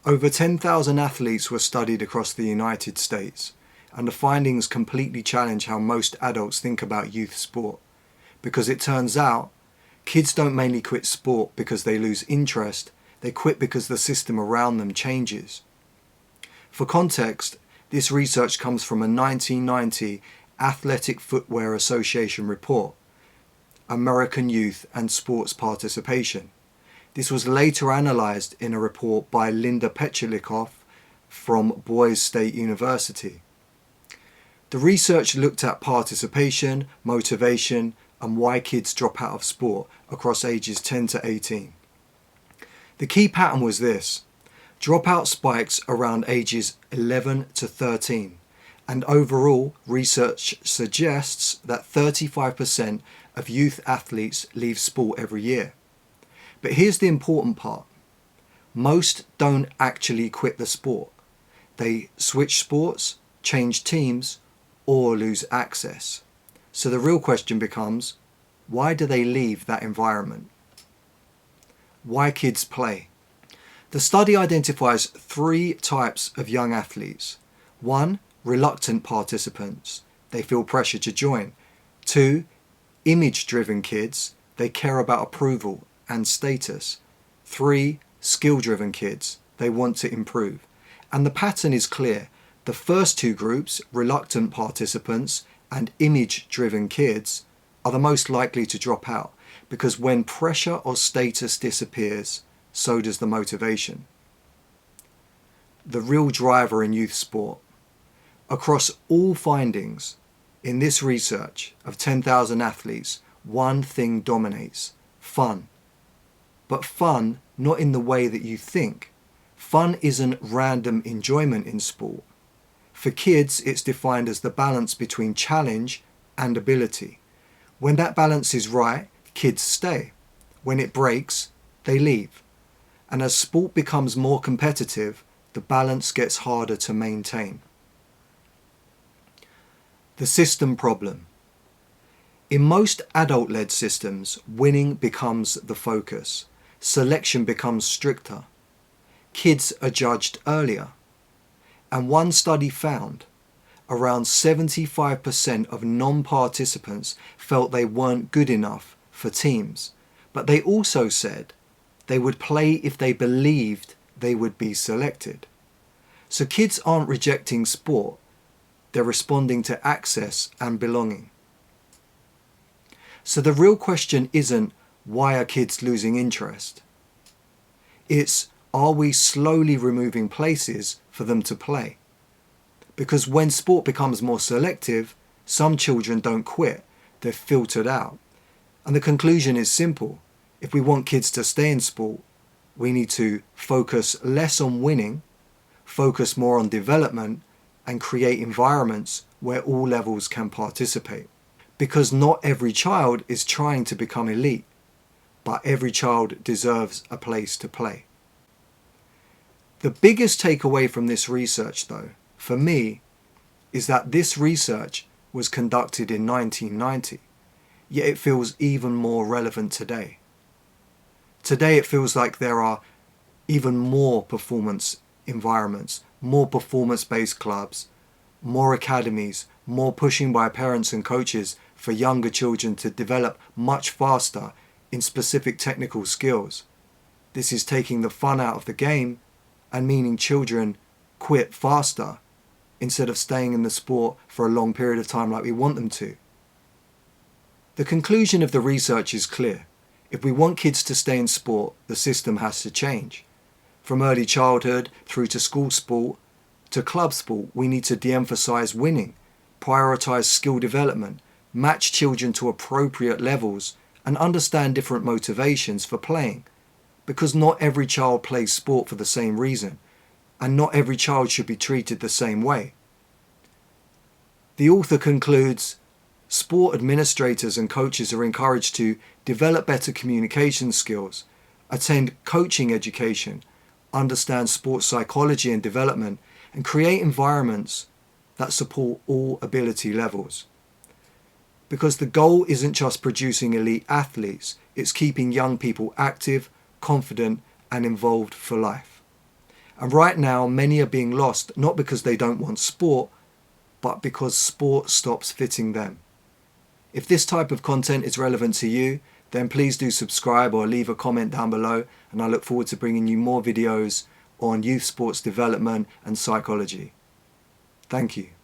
Over 10,000 athletes were studied across the United States, and the findings completely challenge how most adults think about youth sport, because it turns out kids don't mainly quit sport because they lose interest, they quit because the system around them changes. For context, this research comes from a 1990 Athletic Footwear Association report, American Youth and Sports Participation. This was later analysed in a report by Petlichkoff from Boise State University. The research looked at participation, motivation, and why kids drop out of sport across ages 10 to 18. The key pattern was this: dropout spikes around ages 11 to 13, and overall research suggests that 35% of youth athletes leave sport every year. But here's the important part: most don't actually quit the sport. They switch sports, change teams, or lose access. So the real question becomes, why do they leave that environment? Why kids play? The study identifies 3 types of young athletes. 1, reluctant participants. They feel pressure to join. 2, image-driven kids. They care about approval and status. 3, skill-driven kids. They want to improve. And the pattern is clear. The first 2 groups, reluctant participants and image-driven kids, are the most likely to drop out, because when pressure or status disappears, so does the motivation. The real driver in youth sport. Across all findings in this research of 10,000 athletes, one thing dominates: fun. But fun not in the way that you think. Fun isn't random enjoyment in sport. For kids, it's defined as the balance between challenge and ability. When that balance is right, kids stay. When it breaks, they leave. And as sport becomes more competitive, the balance gets harder to maintain. The system problem. In most adult-led systems, winning becomes the focus. Selection becomes stricter. Kids are judged earlier. And one study found around 75% of non-participants felt they weren't good enough for teams. But they also said they would play if they believed they would be selected. So kids aren't rejecting sport, they're responding to access and belonging. So the real question isn't, why are kids losing interest? It's, are we slowly removing places for them to play? Because when sport becomes more selective, some children don't quit, they're filtered out. And the conclusion is simple: if we want kids to stay in sport, we need to focus less on winning, focus more on development, and create environments where all levels can participate. Because not every child is trying to become elite, but every child deserves a place to play. The biggest takeaway from this research, though, for me, is that this research was conducted in 1990, yet it feels even more relevant today. Today it feels like there are even more performance environments, more performance-based clubs, more academies, more pushing by parents and coaches for younger children to develop much faster in specific technical skills. This is taking the fun out of the game and meaning children quit faster instead of staying in the sport for a long period of time like we want them to. The conclusion of the research is clear. If we want kids to stay in sport, the system has to change. From early childhood through to school sport to club sport, we need to de-emphasize winning, prioritize skill development, match children to appropriate levels, and understand different motivations for playing. Because not every child plays sport for the same reason, and not every child should be treated the same way. The author concludes, sport administrators and coaches are encouraged to develop better communication skills, attend coaching education, understand sports psychology and development, and create environments that support all ability levels. Because the goal isn't just producing elite athletes, it's keeping young people active, confident, and involved for life. And right now, many are being lost, not because they don't want sport, but because sport stops fitting them. If this type of content is relevant to you, then please do subscribe or leave a comment down below, and I look forward to bringing you more videos on youth sports development and psychology. Thank you.